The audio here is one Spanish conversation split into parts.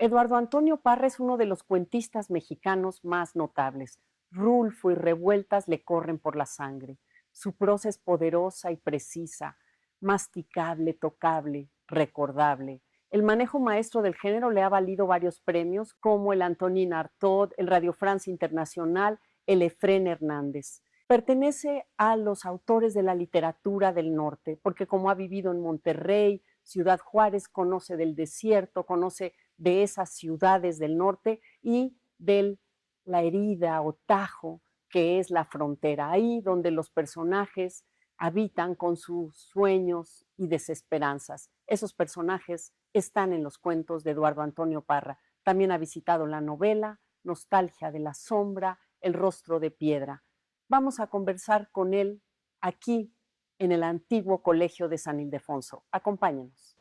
Eduardo Antonio Parra es uno de los cuentistas mexicanos más notables. Rulfo y Revueltas le corren por la sangre. Su prosa es poderosa y precisa, masticable, tocable, recordable. El manejo maestro del género le ha valido varios premios, como el Antonin Artaud, el Radio France Internacional, el Efrén Hernández. Pertenece a los autores de la literatura del norte, porque como ha vivido en Monterrey, Ciudad Juárez, conoce del desierto, conoce de esas ciudades del norte y de la herida o tajo que es la frontera, ahí donde los personajes habitan con sus sueños y desesperanzas. Esos personajes están en los cuentos de Eduardo Antonio Parra. También ha visitado la novela Nostalgia de la Sombra, El Rostro de Piedra. Vamos a conversar con él aquí en el antiguo Colegio de San Ildefonso. Acompáñenos.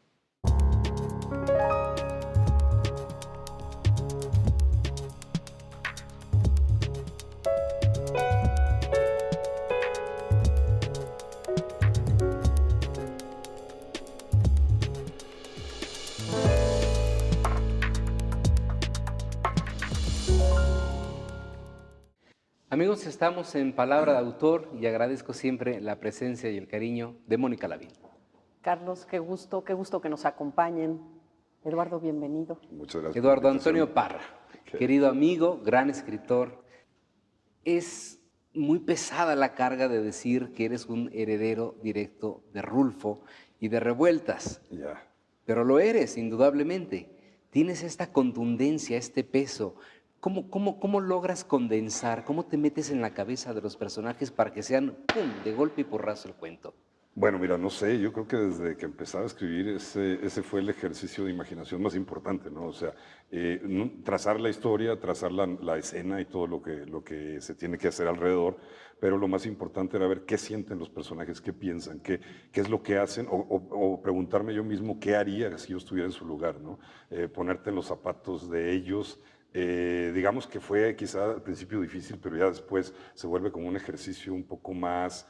Amigos, estamos en Palabra de Autor y agradezco siempre la presencia y el cariño de Mónica Lavín. Carlos, qué gusto que nos acompañen. Eduardo, bienvenido. Muchas gracias. Eduardo Antonio Parra, querido amigo, gran escritor. Es muy pesada la carga de decir que eres un heredero directo de Rulfo y de Revueltas. Ya. Pero lo eres, indudablemente. Tienes esta contundencia, este peso. ¿Cómo logras condensar, cómo te metes en la cabeza de los personajes para que sean, ¡pum!, de golpe y porrazo el cuento? Bueno, mira, no sé, yo creo que desde que empezaba a escribir ese fue el ejercicio de imaginación más importante, ¿no? O sea, trazar la historia, trazar la escena y todo lo que se tiene que hacer alrededor, pero lo más importante era ver qué sienten los personajes, qué piensan, qué es lo que hacen, o preguntarme yo mismo qué haría si yo estuviera en su lugar, ¿no? Ponerte en los zapatos de ellos. Digamos que fue quizá al principio difícil, pero ya después se vuelve como un ejercicio un poco más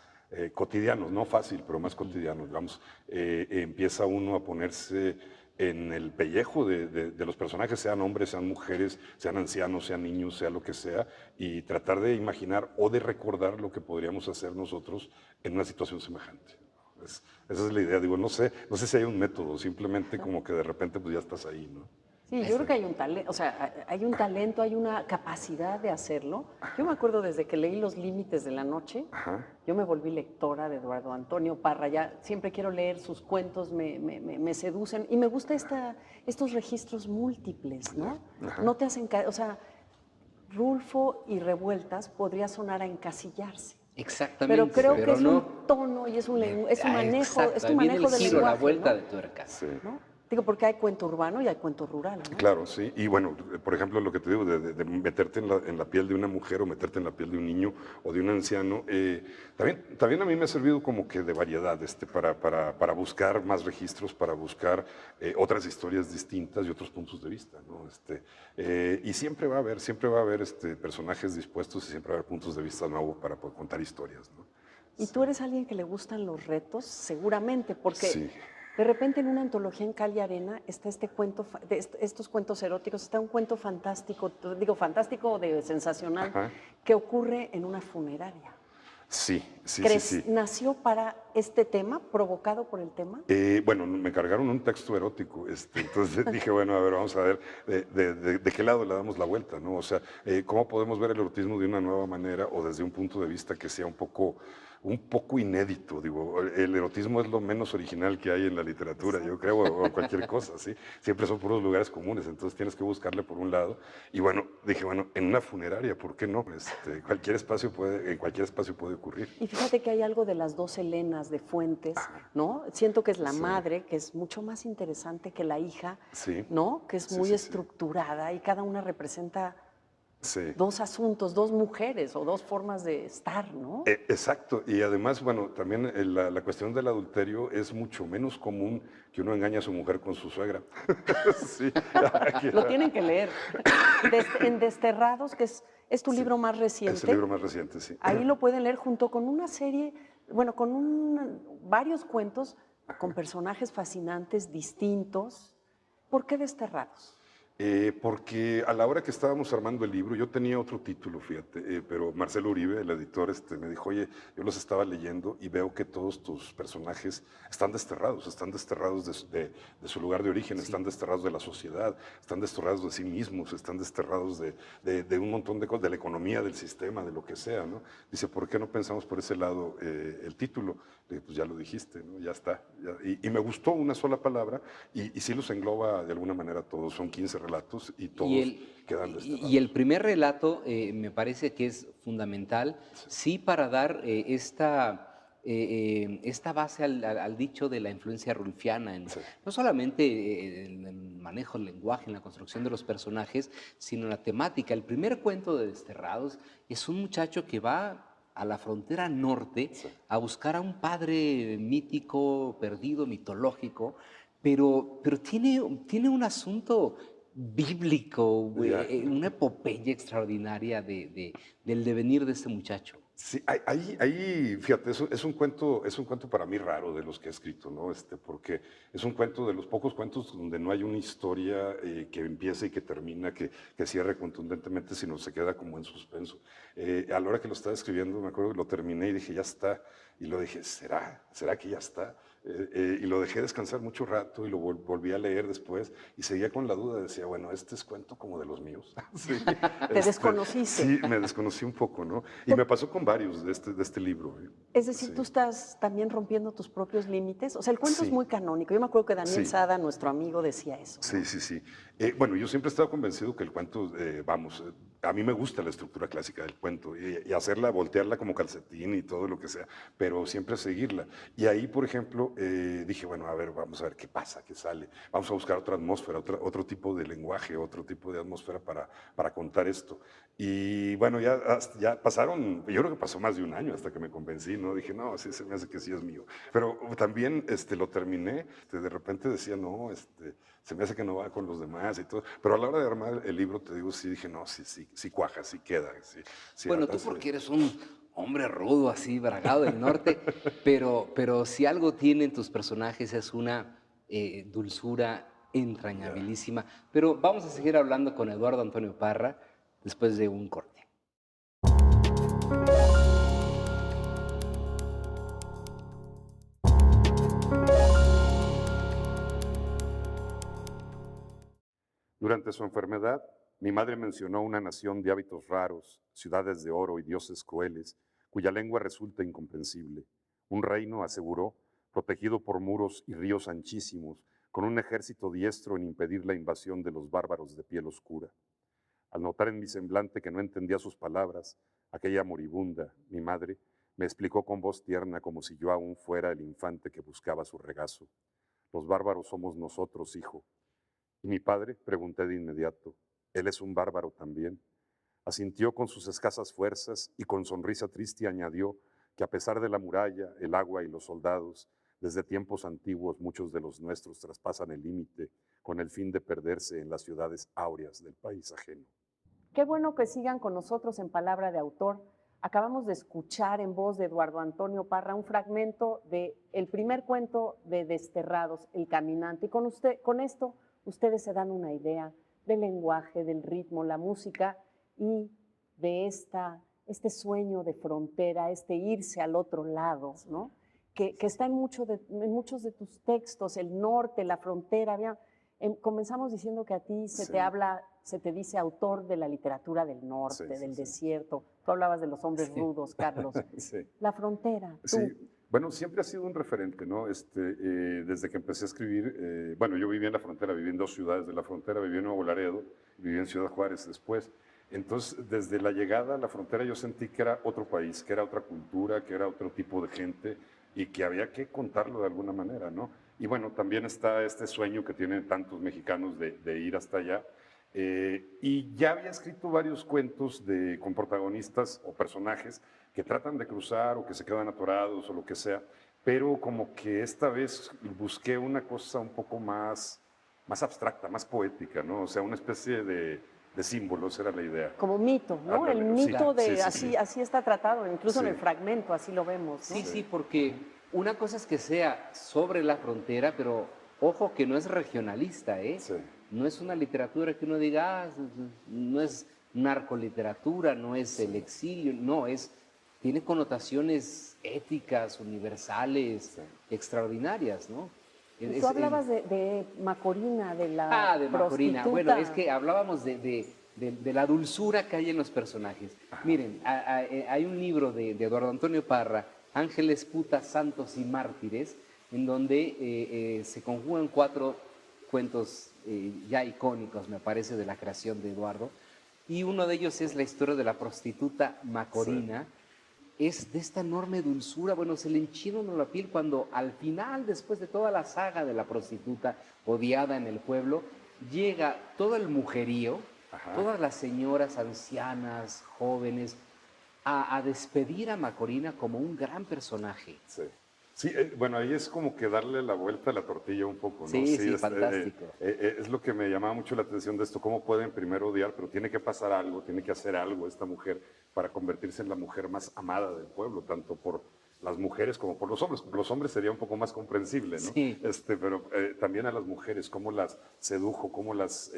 cotidiano, no fácil, pero más cotidiano, digamos. Empieza uno a ponerse en el pellejo de los personajes, sean hombres, sean mujeres, sean ancianos, sean niños, sea lo que sea, y tratar de imaginar o de recordar lo que podríamos hacer nosotros en una situación semejante. Esa es la idea, digo, no sé si hay un método, simplemente como que de repente pues ya estás ahí, ¿no? Sí, yo creo que hay un talento, o sea, hay un talento, hay una capacidad de hacerlo. Yo me acuerdo desde que leí Los Límites de la Noche, yo me volví lectora de Eduardo Antonio Parra, ya siempre quiero leer sus cuentos, me seducen y me gusta estos registros múltiples, ¿no? No te hacen, o sea, Rulfo y Revueltas podría sonar a encasillarse. Exactamente, Pero creo que es no. un tono y es un manejo, Exacto, es tu viene manejo el del giro, lenguaje, la vuelta ¿no? de tuerca. Sí. ¿No? Digo, porque hay cuento urbano y hay cuento rural, ¿no? Claro, sí. Y bueno, por ejemplo, lo que te digo, de meterte en la piel de una mujer o meterte en la piel de un niño o de un anciano, también a mí me ha servido como que de variedad para buscar más registros, para buscar otras historias distintas y otros puntos de vista, ¿no? Y siempre va a haber personajes dispuestos y siempre va a haber puntos de vista nuevos para poder contar historias, ¿no? Y tú eres alguien que le gustan los retos, seguramente, porque Sí. de repente en una antología en Cali Arena está este cuento, estos cuentos eróticos, está un cuento fantástico, digo fantástico de sensacional, que ocurre en una funeraria. Sí. ¿Nació para este tema, provocado por el tema? Bueno, me cargaron un texto erótico, entonces dije, bueno, a ver, vamos a ver de qué lado le damos la vuelta, ¿no? O sea, cómo podemos ver el erotismo de una nueva manera o desde un punto de vista que sea un poco inédito, digo, el erotismo es lo menos original que hay en la literatura, yo creo, o cualquier cosa, ¿sí? Siempre son puros lugares comunes, entonces tienes que buscarle por un lado, y bueno, dije, bueno, en una funeraria, ¿por qué no? En cualquier espacio puede ocurrir. Y fíjate que hay algo de las dos Helenas de Fuentes, ¿no? Siento que es la madre, que es mucho más interesante que la hija, ¿no? Que es muy estructurada y cada una representa dos asuntos, dos mujeres o dos formas de estar, ¿no? Exacto, y además, bueno, también la cuestión del adulterio es mucho menos común que uno engañe a su mujer con su suegra. Sí. Lo tienen que leer. En Desterrados, que es tu libro más reciente. Es el libro más reciente, sí. Ahí lo pueden leer junto con una serie, bueno, con varios cuentos con personajes fascinantes, distintos. ¿Por qué Desterrados? Porque a la hora que estábamos armando el libro, yo tenía otro título, fíjate, pero Marcelo Uribe, el editor, me dijo, oye, yo los estaba leyendo y veo que todos tus personajes están desterrados de su lugar de origen, Sí. están desterrados de la sociedad, están desterrados de sí mismos, están desterrados de un montón de cosas, de la economía, del sistema, de lo que sea, ¿no? Dice, ¿por qué no pensamos por ese lado el título? Le dije, pues ya lo dijiste, ¿no? Ya está. Y me gustó una sola palabra y sí los engloba de alguna manera todos, son 15 relatos y todos quedan desterrados. Y el primer relato me parece que es fundamental, sí, para dar esta base al dicho de la influencia rulfiana, Sí. no solamente en el manejo del lenguaje, en la construcción de los personajes, sino en la temática. El primer cuento de Desterrados es un muchacho que va a la frontera norte a buscar a un padre mítico, perdido, mitológico, pero tiene un asunto bíblico, una epopeya extraordinaria del devenir de este muchacho. Sí, ahí, fíjate, es un cuento para mí raro de los que he escrito, ¿no? Porque es un cuento de los pocos cuentos donde no hay una historia que empiece y que termina, que cierre contundentemente, sino se queda como en suspenso. A la hora que lo estaba escribiendo, me acuerdo que lo terminé y dije, ya está. Y lo dije, ¿será que ya está? Y lo dejé descansar mucho rato y lo volví a leer después y seguía con la duda, decía, bueno, este es cuento como de los míos. Sí, Te desconociste. Sí, me desconocí un poco, ¿no? Y me pasó con varios de este libro. Es decir, Sí. tú estás también rompiendo tus propios límites. O sea, el cuento es Sí. muy canónico. Yo me acuerdo que Daniel Sí. Sada, nuestro amigo, decía eso. Sí, sí, sí. Bueno, yo siempre he estado convencido que el cuento, a mí me gusta la estructura clásica del cuento y hacerla, voltearla como calcetín y todo lo que sea, pero siempre seguirla. Y ahí, por ejemplo, dije, bueno, a ver, vamos a ver qué pasa, qué sale. Vamos a buscar otra atmósfera, otro tipo de lenguaje, otro tipo de atmósfera para contar esto. Y bueno, ya pasaron, yo creo que pasó más de un año hasta que me convencí, ¿no? Dije, no, sí, se me hace que sí es mío. Pero también lo terminé, de repente decía, no, se me hace que no va con los demás y todo. Pero a la hora de armar el libro, te digo, sí dije, no, sí cuaja, sí queda. Sí, Bueno, tú porque eres un hombre rudo, así, bragado del norte, pero si algo tienen tus personajes es una dulzura entrañabilísima. Pero vamos a seguir hablando con Eduardo Antonio Parra después de un corte. Durante su enfermedad, mi madre mencionó una nación de hábitos raros, ciudades de oro y dioses crueles, cuya lengua resulta incomprensible. Un reino, aseguró, protegido por muros y ríos anchísimos, con un ejército diestro en impedir la invasión de los bárbaros de piel oscura. Al notar en mi semblante que no entendía sus palabras, aquella moribunda, mi madre, me explicó con voz tierna como si yo aún fuera el infante que buscaba su regazo. Los bárbaros somos nosotros, hijo. ¿Y mi padre? Pregunté de inmediato. Él es un bárbaro también. Asintió con sus escasas fuerzas y con sonrisa triste añadió que a pesar de la muralla, el agua y los soldados, desde tiempos antiguos muchos de los nuestros traspasan el límite con el fin de perderse en las ciudades áureas del país ajeno. Qué bueno que sigan con nosotros en Palabra de Autor. Acabamos de escuchar en voz de Eduardo Antonio Parra un fragmento del primer cuento de Desterrados, El Caminante. Y con esto ustedes se dan una idea del lenguaje, del ritmo, la música y de este sueño de frontera, este irse al otro lado, ¿no? Que está en muchos de tus textos, el norte, la frontera. Comenzamos diciendo que a ti se te dice autor de la literatura del norte, del desierto. Tú hablabas de los hombres rudos, Carlos. La frontera, tú. Sí. Bueno, siempre ha sido un referente, ¿no? Desde que empecé a escribir, bueno, yo viví en la frontera, viví en 2 ciudades de la frontera, viví en Nuevo Laredo, viví en Ciudad Juárez después. Entonces, desde la llegada a la frontera yo sentí que era otro país, que era otra cultura, que era otro tipo de gente y que había que contarlo de alguna manera, ¿no? Y bueno, también está este sueño que tienen tantos mexicanos de ir hasta allá. Y ya había escrito varios cuentos con protagonistas o personajes que tratan de cruzar o que se quedan atorados o lo que sea, pero como que esta vez busqué una cosa un poco más abstracta, más poética, ¿no? O sea, una especie de símbolos, era la idea. Como mito, ¿no? Ándale, El mito sí, de sí. así está tratado, incluso Sí. en el fragmento, así lo vemos, ¿no? Sí, porque una cosa es que sea sobre la frontera, pero ojo que no es regionalista, ¿eh? Sí. No es una literatura que uno diga, no es narcoliteratura, no es el exilio, no, tiene connotaciones éticas, universales, extraordinarias, ¿no? Tú hablabas de Macorina, de la de Macorina. prostituta. Bueno, es que hablábamos de la dulzura que hay en los personajes. Miren, hay un libro de Eduardo Antonio Parra, Ángeles, putas, santos y mártires, en donde se conjugan 4 cuentos ya icónicos, me parece, de la creación de Eduardo, y uno de ellos es la historia de la prostituta Macorina. Sí. Es de esta enorme dulzura, bueno, se le enchina uno la piel cuando al final, después de toda la saga de la prostituta odiada en el pueblo, llega todo el mujerío, todas las señoras ancianas, jóvenes, a despedir a Macorina como un gran personaje. Sí. Sí, bueno, ahí es como que darle la vuelta a la tortilla un poco, ¿no? Sí, fantástico. Es lo que me llamaba mucho la atención de esto, cómo pueden primero odiar, pero tiene que pasar algo, tiene que hacer algo esta mujer para convertirse en la mujer más amada del pueblo, tanto por las mujeres como por los hombres. Los hombres sería un poco más comprensible, ¿no? Sí. Pero también a las mujeres, cómo las sedujo, cómo les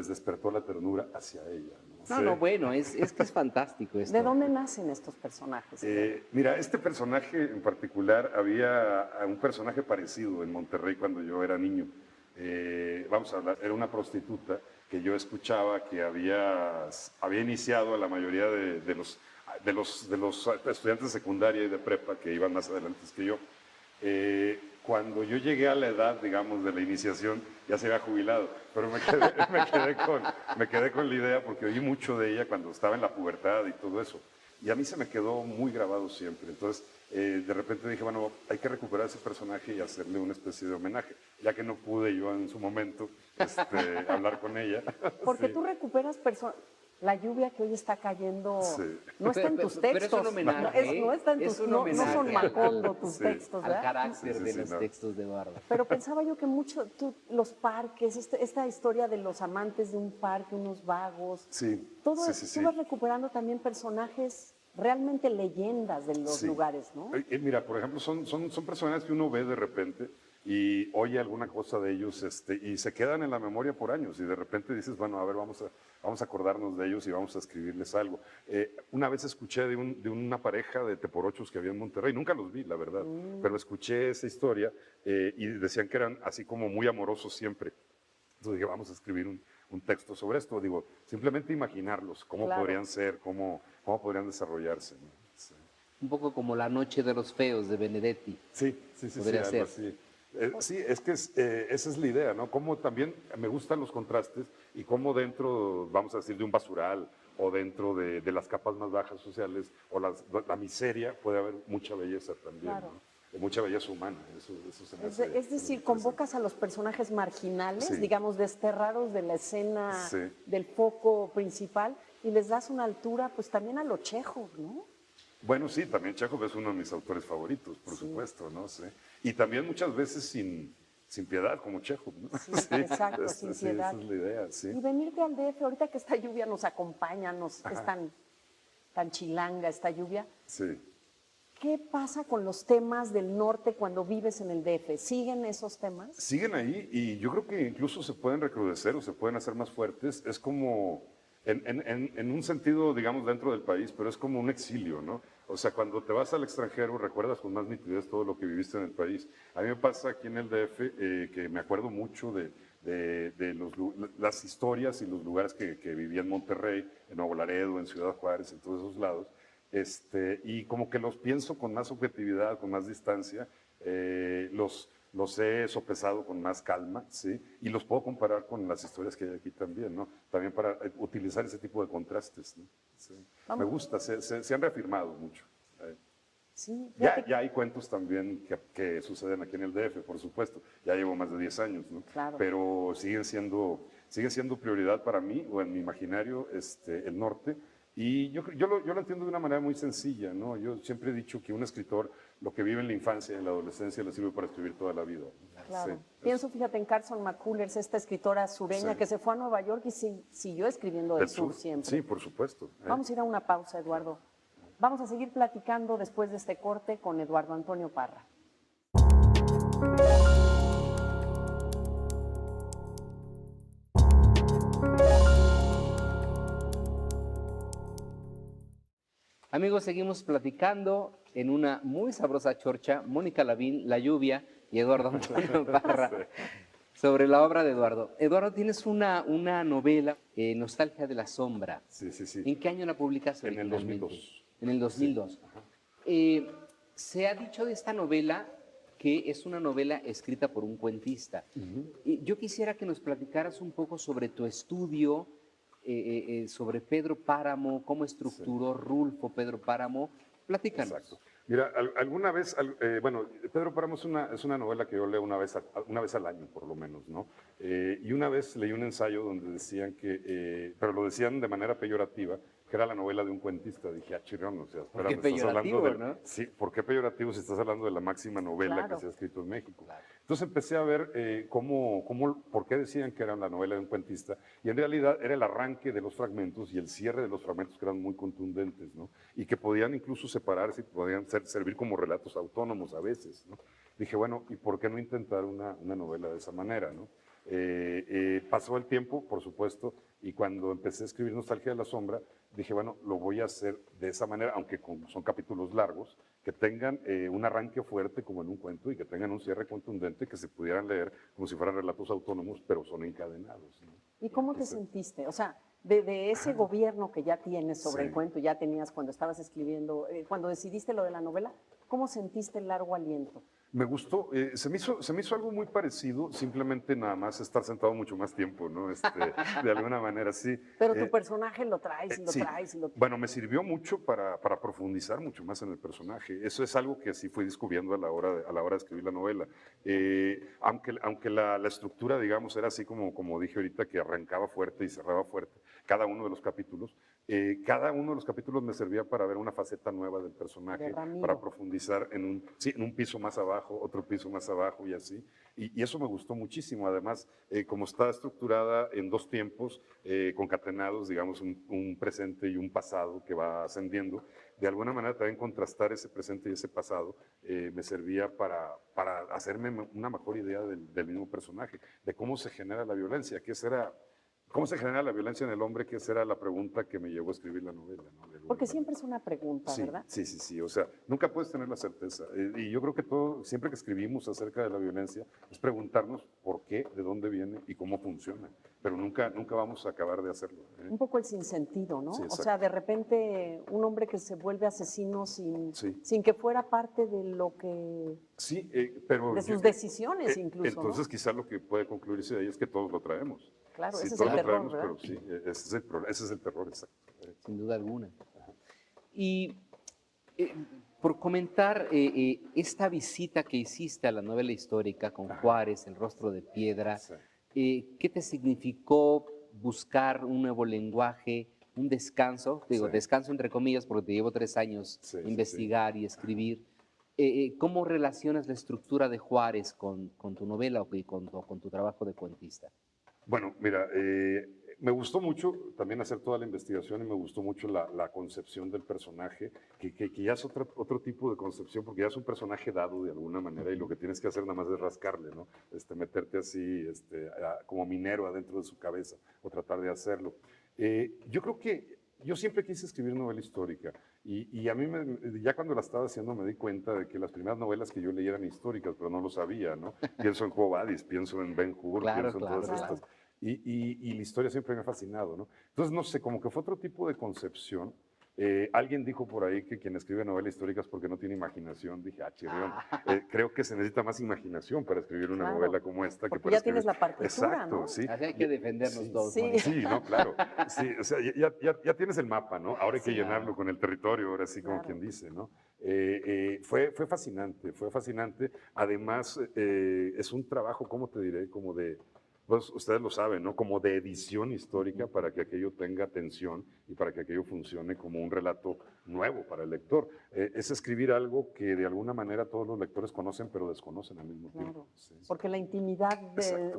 despertó la ternura hacia ella, ¿no? No, bueno, es que es fantástico esto. ¿De dónde nacen estos personajes? Mira, este personaje en particular, había un personaje parecido en Monterrey cuando yo era niño. Vamos a hablar, era una prostituta que yo escuchaba que había iniciado a la mayoría de los estudiantes de secundaria y de prepa que iban más adelante que yo. Cuando yo llegué a la edad, digamos, de la iniciación, ya se había jubilado, pero me quedé con la idea porque oí mucho de ella cuando estaba en la pubertad y todo eso. Y a mí se me quedó muy grabado siempre. Entonces, de repente dije, bueno, hay que recuperar ese personaje y hacerle una especie de homenaje, ya que no pude yo en su momento hablar con ella. Porque sí. Tú recuperas la lluvia que hoy está cayendo, sí. no está en tus textos. Pero es un homenaje. No está en tus, no son Macondo tus sí. textos, ¿verdad? Al carácter de los textos de Eduardo. Pero pensaba yo que los parques, esta historia de los amantes de un parque, unos vagos, sí. todo eso, tú vas recuperando también personajes realmente leyendas de los lugares, ¿no? Mira, por ejemplo, son personajes que uno ve de repente y oye alguna cosa de ellos y se quedan en la memoria por años y de repente dices, bueno, a ver, vamos a acordarnos de ellos y vamos a escribirles algo. Una vez escuché de una pareja de teporochos que había en Monterrey, nunca los vi, la verdad, pero escuché esa historia y decían que eran así como muy amorosos siempre. Entonces dije, vamos a escribir un texto sobre esto. Digo, simplemente imaginarlos, cómo podrían ser, cómo podrían desarrollarse, ¿no? Sí. Un poco como La noche de los feos de Benedetti. Sí, podría ser. Así. Sí, es que esa es la idea, ¿no? Como también me gustan los contrastes y cómo dentro, vamos a decir, de un basural o dentro de las capas más bajas sociales o la miseria puede haber mucha belleza también, claro. ¿no? Mucha belleza humana. Eso se me hace, es decir, convocas a los personajes marginales, digamos, desterrados de la escena del foco principal y les das una altura, pues también a lo Chekhov, ¿no? Bueno, sí, también Chekhov es uno de mis autores favoritos, por supuesto, ¿no? Sí. Y también muchas veces sin piedad, como Chekhov, ¿no? Sí, exacto, sin piedad. Esa es la idea, sí. Y venirte al DF, ahorita que esta lluvia nos acompaña, es tan chilanga esta lluvia. Sí. ¿Qué pasa con los temas del norte cuando vives en el DF? ¿Siguen esos temas? Siguen ahí y yo creo que incluso se pueden recrudecer o se pueden hacer más fuertes. Es como, en un sentido, digamos, dentro del país, pero es como un exilio, ¿no? O sea, cuando te vas al extranjero recuerdas con más nitidez todo lo que viviste en el país. A mí me pasa aquí en el DF que me acuerdo mucho de las historias y los lugares que viví en Monterrey, en Nuevo Laredo, en Ciudad Juárez, en todos esos lados. Y como que los pienso con más objetividad, con más distancia, los he sopesado con más calma, ¿sí? Y los puedo comparar con las historias que hay aquí también, ¿no? También para utilizar ese tipo de contrastes, ¿no? Sí. Me gusta, se han reafirmado mucho. Sí, ya hay cuentos también que suceden aquí en el DF, por supuesto. Ya llevo más de 10 años, ¿no? Claro. Pero siguen siendo prioridad para mí, o en mi imaginario, el norte. Y yo lo entiendo de una manera muy sencilla, ¿no? Yo siempre he dicho que un escritor lo que vive en la infancia y en la adolescencia le sirve para escribir toda la vida. Claro. Sí, pienso, fíjate, en Carson McCullers, esta escritora sureña que se fue a Nueva York y siguió escribiendo del sur siempre. Sí, por supuesto. Vamos a ir a una pausa, Eduardo. Vamos a seguir platicando después de este corte con Eduardo Antonio Parra. Amigos, seguimos platicando en una muy sabrosa chorcha, Mónica Lavín, La Lluvia y Eduardo Antonio Parra, sobre la obra de Eduardo. Eduardo, tienes una novela, Nostalgia de la Sombra. Sí, sí, sí. ¿En qué año la publicaste En el originalmente? 2002. En el 2002. Sí, ajá. Se ha dicho de esta novela que es una novela escrita por un cuentista. Yo quisiera que nos platicaras un poco sobre tu estudio, sobre Pedro Páramo, cómo estructuró Rulfo Pedro Páramo. Platícanos. Exacto. Mira, alguna vez, bueno, Pedro Páramo es una novela que yo leo una vez al año, por lo menos, ¿no? Y una vez leí un ensayo donde decían que, pero lo decían de manera peyorativa, que era la novela de un cuentista. Dije, ah, chirrión, o sea, ¿Por espera, qué me estás hablando peyorativo, de... no? Sí, ¿por qué peyorativo si estás hablando de la máxima novela Claro. que se ha escrito en México? Claro. Entonces empecé a ver por qué decían que era la novela de un cuentista, y en realidad era el arranque de los fragmentos y el cierre de los fragmentos que eran muy contundentes, ¿no? Y que podían incluso separarse y podían servir como relatos autónomos a veces, ¿no? Dije, bueno, ¿y por qué no intentar una novela de esa manera, ¿no? Pasó el tiempo, por supuesto, y cuando empecé a escribir Nostalgia de la Sombra, dije, bueno, lo voy a hacer de esa manera, aunque son capítulos largos, que tengan un arranque fuerte como en un cuento y que tengan un cierre contundente que se pudieran leer como si fueran relatos autónomos, pero son encadenados, ¿no? ¿Y cómo te sentiste? O sea, de ese gobierno que ya tienes sobre el cuento, ya tenías cuando estabas escribiendo, cuando decidiste lo de la novela, ¿cómo sentiste el largo aliento? Me gustó, se me hizo algo muy parecido, simplemente nada más estar sentado mucho más tiempo, ¿no? De alguna manera, sí. Pero tu personaje lo traes y lo Sí. traes y lo... Bueno, me sirvió mucho para profundizar mucho más en el personaje. Eso es algo que sí fui descubriendo a la hora de escribir la novela. Aunque la estructura, digamos, era así como dije ahorita, que arrancaba fuerte y cerraba fuerte cada uno de los capítulos, cada uno de los capítulos me servía para ver una faceta nueva del personaje, para profundizar en un piso más abajo, otro piso más abajo y así. Y eso me gustó muchísimo. Además, como está estructurada en dos tiempos, concatenados, digamos, un presente y un pasado que va ascendiendo, de alguna manera también contrastar ese presente y ese pasado me servía para hacerme una mejor idea del mismo personaje, de cómo se genera la violencia, ¿cómo se genera la violencia en el hombre? Que esa era la pregunta que me llevó a escribir la novela, ¿no? Porque siempre es una pregunta, Sí, ¿verdad? sí. O sea, nunca puedes tener la certeza. Y yo creo que siempre que escribimos acerca de la violencia, es preguntarnos por qué, de dónde viene y cómo funciona. Pero nunca vamos a acabar de hacerlo. Un poco el sinsentido, ¿no? Sí, o sea, de repente un hombre que se vuelve asesino sin que fuera parte de lo que... Sí, pero... De sus decisiones incluso, entonces, ¿no? quizás lo que puede concluirse de ahí es que todos lo traemos. Claro, sí, ese es todos el lo terror, traemos, ¿verdad? pero sí, ese es el terror, exacto. Sin duda alguna. Y por comentar esta visita que hiciste a la novela histórica con Juárez, El rostro de piedra, ¿qué te significó buscar un nuevo lenguaje, un descanso? Digo, descanso entre comillas porque te llevo 3 años investigar y escribir. ¿Cómo relacionas la estructura de Juárez con tu novela o con tu trabajo de cuentista? Bueno, mira, me gustó mucho también hacer toda la investigación y me gustó mucho la concepción del personaje, que ya es otro tipo de concepción, porque ya es un personaje dado de alguna manera y lo que tienes que hacer nada más es rascarle, ¿no? Meterte así como minero adentro de su cabeza o tratar de hacerlo. Yo creo que yo siempre quise escribir novela histórica y a mí ya cuando la estaba haciendo me di cuenta de que las primeras novelas que yo leía eran históricas, pero no lo sabía, ¿no? Pienso en Quo Vadis, pienso en Ben-Hur, pienso en todas estas. Y la historia siempre me ha fascinado, ¿no? Entonces, no sé, como que fue otro tipo de concepción. Alguien dijo por ahí que quien escribe novelas históricas porque no tiene imaginación. Dije, chirrión, creo que se necesita más imaginación para escribir una novela como esta. Porque Que para ya tienes la partitura, exacto, ¿no? sí. Así hay que defendernos todos. Sí, no, claro. Sí, o sea, ya tienes el mapa, ¿no? Ahora hay que llenarlo con el territorio, ahora sí, como quien dice, ¿no? Fue fascinante, fue fascinante. Además, es un trabajo, ¿cómo te diré? Como de... Pues ustedes lo saben, ¿no? Como de edición histórica para que aquello tenga tensión y para que aquello funcione como un relato nuevo para el lector. Es escribir algo que de alguna manera todos los lectores conocen, pero desconocen al mismo tiempo. Sí. Porque la intimidad,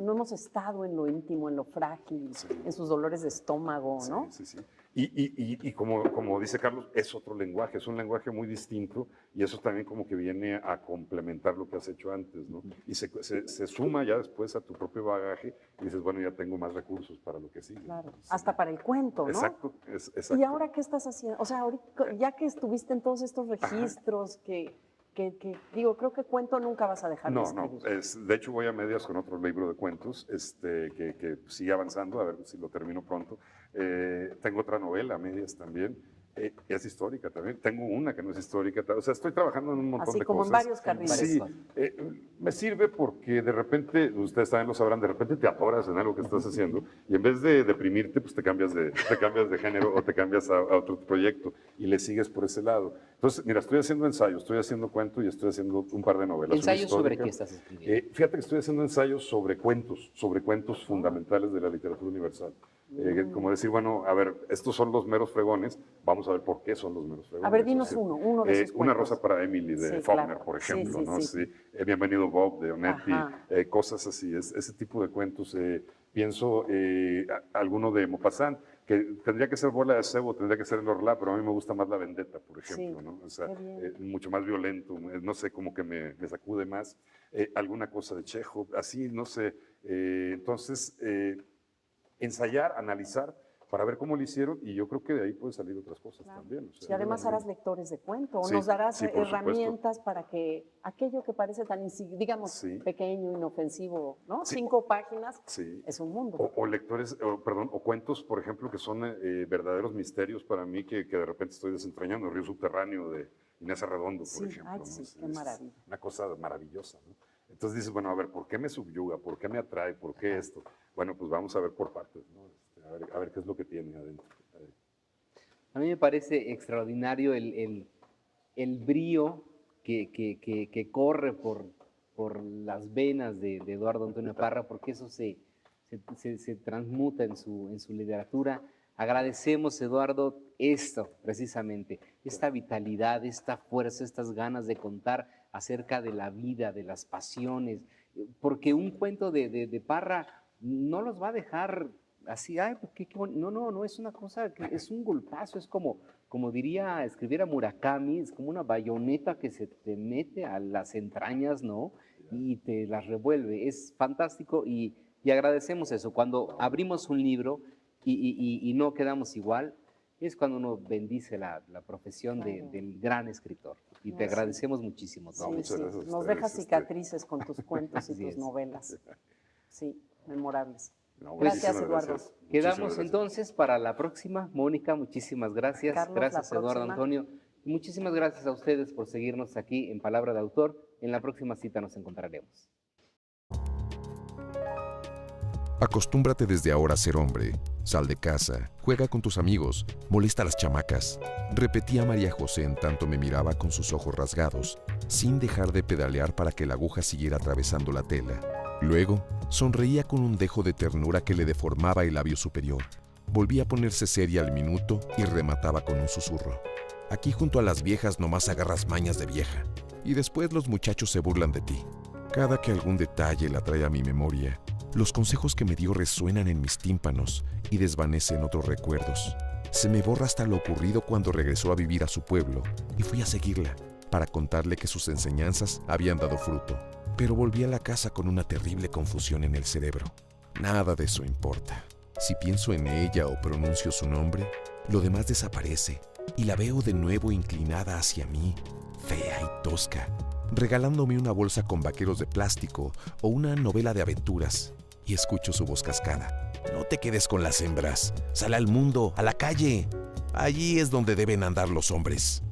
no hemos estado en lo íntimo, en lo frágil, en sus dolores de estómago, ¿no? Sí. Y como dice Carlos, es otro lenguaje, es un lenguaje muy distinto y eso también como que viene a complementar lo que has hecho antes, ¿no? Y se suma ya después a tu propio bagaje y dices, bueno, ya tengo más recursos para lo que sigue. Claro, Sí. hasta para el cuento, ¿no? Exacto, exacto. ¿Y ahora qué estás haciendo? O sea, ahorita, ya que estuviste en todos estos registros digo, creo que cuento nunca vas a dejar de escribir. De hecho voy a medias con otro libro de cuentos que sigue avanzando, a ver si lo termino pronto. Tengo otra novela a medias también, es histórica también. Tengo una que no es histórica, o sea, estoy trabajando en un montón Así de como cosas. en varios carriles. Sí, me sirve porque de repente, ustedes también lo sabrán, de repente te atoras en algo que estás haciendo y en vez de deprimirte, pues te cambias de género o te cambias a otro proyecto y le sigues por ese lado. Entonces, mira, estoy haciendo ensayos, estoy haciendo cuento y estoy haciendo un par de novelas. ¿Ensayos sobre qué estás escribiendo? Fíjate que estoy haciendo ensayos sobre cuentos fundamentales de la literatura universal. Como decir, bueno, a ver, estos son los meros fregones, vamos a ver por qué son los meros fregones. A ver, dinos uno de esos cuentos. Una rosa para Emily de Faulkner, claro. por ejemplo, Sí, ¿no? sí. Bienvenido Bob de Onetti, cosas así, ese tipo de cuentos. Pienso alguno de Maupassant, que tendría que ser Bola de Cebo, tendría que ser El Orlá, pero a mí me gusta más La Vendetta, por ejemplo, ¿no? O sea, mucho más violento, no sé, como que me sacude más. Alguna cosa de Chekhov, así, no sé. Entonces, ensayar, analizar, para ver cómo lo hicieron, y yo creo que de ahí pueden salir otras cosas también. O sea, y además harás lectores de cuento, o Sí, nos darás sí, por herramientas para que aquello que parece tan, digamos, pequeño, inofensivo, ¿no? 5 páginas, es un mundo. O lectores, o cuentos, por ejemplo, que son verdaderos misterios para mí, que de repente estoy desentrañando. Río Subterráneo de Inés Arredondo, por ejemplo. Ay, sí, qué maravilla. Una cosa maravillosa, ¿no? Entonces dices, bueno, a ver, ¿por qué me subyuga? ¿Por qué me atrae? ¿Por qué esto? Bueno, pues vamos a ver por partes, ¿no? A ver qué es lo que tiene adentro. A mí me parece extraordinario el brío que corre por las venas de Eduardo Antonio Parra, porque eso se transmuta en su literatura. Agradecemos, Eduardo, esto precisamente, esta vitalidad, esta fuerza, estas ganas de contar acerca de la vida, de las pasiones, porque un cuento de Parra no los va a dejar así, no, es una cosa, que es un golpazo, es como diría, escribiera Murakami, es como una bayoneta que se te mete a las entrañas, ¿no? Y te las revuelve, es fantástico y agradecemos eso. Cuando abrimos un libro y no quedamos igual, es cuando uno bendice la profesión del gran escritor. Y te agradecemos muchísimo. Nos dejas cicatrices con tus cuentos y tus novelas. Sí, memorables. No, gracias, Eduardo. Quedamos entonces para la próxima. Mónica, muchísimas gracias. Carlos, gracias, Eduardo Antonio. Y muchísimas gracias a ustedes por seguirnos aquí en Palabra de Autor. En la próxima cita nos encontraremos. Acostúmbrate desde ahora a ser hombre. Sal de casa, juega con tus amigos, molesta a las chamacas. Repetía María José en tanto me miraba con sus ojos rasgados, sin dejar de pedalear para que la aguja siguiera atravesando la tela. Luego, sonreía con un dejo de ternura que le deformaba el labio superior. Volvía a ponerse seria al minuto y remataba con un susurro. Aquí junto a las viejas nomás agarras mañas de vieja. Y después los muchachos se burlan de ti. Cada que algún detalle la trae a mi memoria, los consejos que me dio resuenan en mis tímpanos y desvanecen otros recuerdos. Se me borra hasta lo ocurrido cuando regresó a vivir a su pueblo y fui a seguirla para contarle que sus enseñanzas habían dado fruto. Pero volví a la casa con una terrible confusión en el cerebro. Nada de eso importa. Si pienso en ella o pronuncio su nombre, lo demás desaparece y la veo de nuevo inclinada hacia mí, fea y tosca, regalándome una bolsa con vaqueros de plástico o una novela de aventuras. Y escucho su voz cascada. No te quedes con las hembras. Sal al mundo, a la calle. Allí es donde deben andar los hombres.